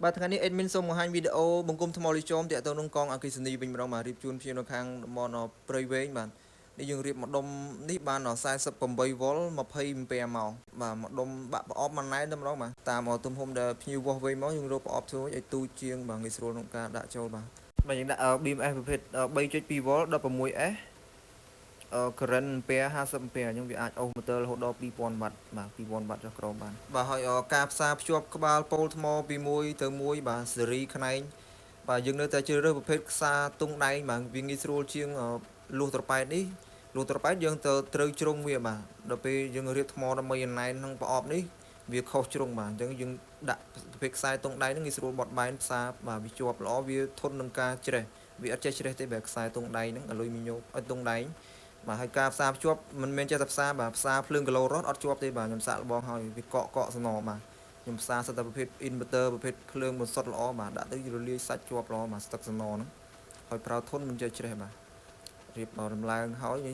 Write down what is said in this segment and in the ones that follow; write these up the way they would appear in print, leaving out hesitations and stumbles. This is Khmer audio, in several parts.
បាទថ្ងៃនេះ admin សូមបង្ហាញវីដេអូបង្គុំថ្មលីចោមតាក់ទងនឹងកងអគ្គិសនីវិញម្ដងបាទរៀបជូនភ្ញៀវនៅខាងតំបន់ព្រៃវែងបាទនេះយើងរៀបម្ដុំនេះបាន48 វ៉ុល20 អាំពែម៉ោងបាទម្ដុំបាក់ប្រអប់មួយណែនតែម្ដងបាទតាមទំហំដែលភ្ញៀវវាស់វែងមកយើងរកប្រអប់ធ្វើឲ្យទូជាងបាទងាយស្រួលក្នុងការដាក់ចូលបាទយើងដាក់ BMS ប្រភេទ 3.2 វ៉ុល 16S current អាំពែ50 អាំពែអញ្ចឹងវាអាចអូសម៉ូទ័ររហូតដល់ 2000 វ៉ាត់បាទ 2000 វ៉ាត់ចុះក្រោមបានបាទហើយការផ្សារភ្ជាប់ក្បាលប៉ូលថ្មពីមួយទៅមួយបាទស៊េរីខ្នែងបាទយើងនៅតែជ្រើសរើសប្រភេទខ្សែទុងដែងបាទវាងាយស្រួលជាងលួសត្រប៉ែតនេះលួសត្រប៉ែតយើងត្រូវជ្រុងវាបាទដល់ពេលយើងរៀបថ្មដើម្បីណែនក្នុងប្រអប់នេះវាខុសជ្រុងបាទអញ្ចឹងយើងដាក់ប្រភេទខ្សែទុងដែងហ្នឹងងាយស្រួលបត់បែនផ្សារបាទវាជាប់ល្អវាធន់នឹងការជ្រេះវាអត់ចេះជ្រេះទេបែបខ្សែទុងដែងហ្នឹងអាលុយមីញ៉ូមទុងដែងបាទហើយការផ្សារភ្ជាប់មិនមែនចេះតែផ្សារបាទផ្សារភ្លើងគីឡូរ៉ូតអត់ជាប់ទេបាទខ្ញុំសាកល្បងហើយវាកក់សំណបាទខ្ញុំផ្សារសិតតែប្រភេទ inverter ប្រភេទភ្លើងបន្សុទ្ធល្អបាទដាក់ទៅរលាយសាច់ជាប់ល្អបាទស្ទឹកសំណហ្នឹងហើយប្រើធន់មិនចេះជ្រេះបាទរៀបរំឡើងហើយ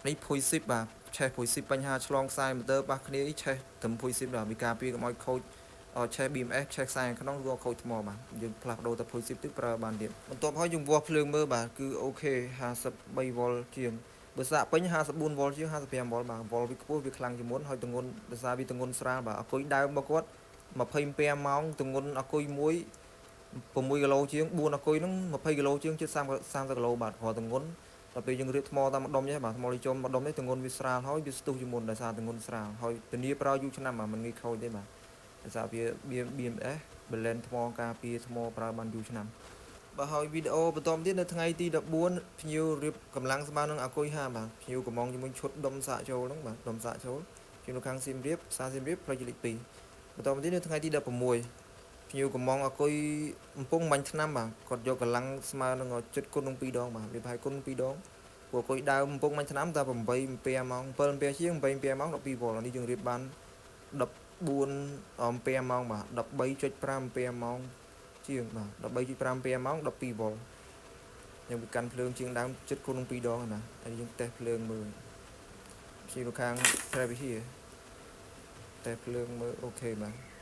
នេះភុយស៊ីបបាទឆេះភុយស៊ីបបញ្ហាឆ្លងខ្សែម៉ូទ័រប៉ះគ្នាឆេះត្រឹមភុយស៊ីបបាទវាការពារកុំឲ្យខូចឆេះ BMS ឆេះខ្សែក្នុងឬខូចថ្មបាទយើងផ្លាស់ប្ដូរទៅភុយស៊ីបទៅប្រើបានទៀតបន្ទាប់ហើយយើងវាស់ភ្លើងមើលបាទគឺអូខេ53 វ៉ុលជាងបើសាកពេញ54 វ៉ុលជាង55 វ៉ុលបាទវ៉ុលវាខ្ពស់វាខ្លាំងជាងមុនហើយទម្ងន់ដោយសារវាទម្ងន់ស្រាលបាទអគុយដើមរបស់គាត់25 ម៉ោងទម្ងន់អគុយមួយ6 គីឡូជាង4អគុយហ្នឹង20 គីឡូជាងជិត30 គីឡូបាទព្រោះទម្ងន់ដល់ពេលយើងរៀបថ្មតាមម្ដុំនេះបាទថ្មលីចុំម្ដុំនេះទម្ងន់វាស្រាលហើយវាស្ទុះជាងមុនដោយសារទម្ងន់ស្រាលហើយធានាប្រើយូរឆ្នាំបាទមិនងាយខូចទេបាទដោយសារវា BMS blend ថ្មការពារថ្មប្រើបានយូរឆ្នាំបាទហើយវីដេអូបន្តទៀតនៅថ្ងៃទី14ភ្ញៀវរៀបកម្លាំងស្មើនឹងអគុយ5បាទភ្ញៀវកំងជាមួយឈុតដុំសាកចូលហ្នឹងបាទដុំសាកចូលជានៅខាងសៀមរាបផ្សារសៀមរាបផ្លូវជាតិលេខ2បន្តទៀតនៅថ្ងៃទី16ភ្ញៀវកំងអគុយកំពុងបាញ់ថ្នាំបាទគាត់យកកម្លាំងស្មើនឹងចិត្តគុណនឹង2ដងបាទវាប្រហែលគុណ2ដងពួកអគុយដើមកំពុងបាញ់ថ្នាំតែ8 អាំពែម៉ោង7 អាំពែជាង8 អាំពែម៉ោង12 វ៉ុលនេះយើងរៀបបាន14 អាំពែម៉ោងបាទ13.5 អាំពែម៉ោងជាងបាទ13.5 អាំពែម៉ោង12 វ៉ុលយើងវាកាន់ភ្លើងជាងដើមចិត្តគុណនឹង2ដងណាហើយយើងតេស្តភ្លើងមើលជានៅខាង Travis តេស្តភ្លើងមើលអូខេបាទ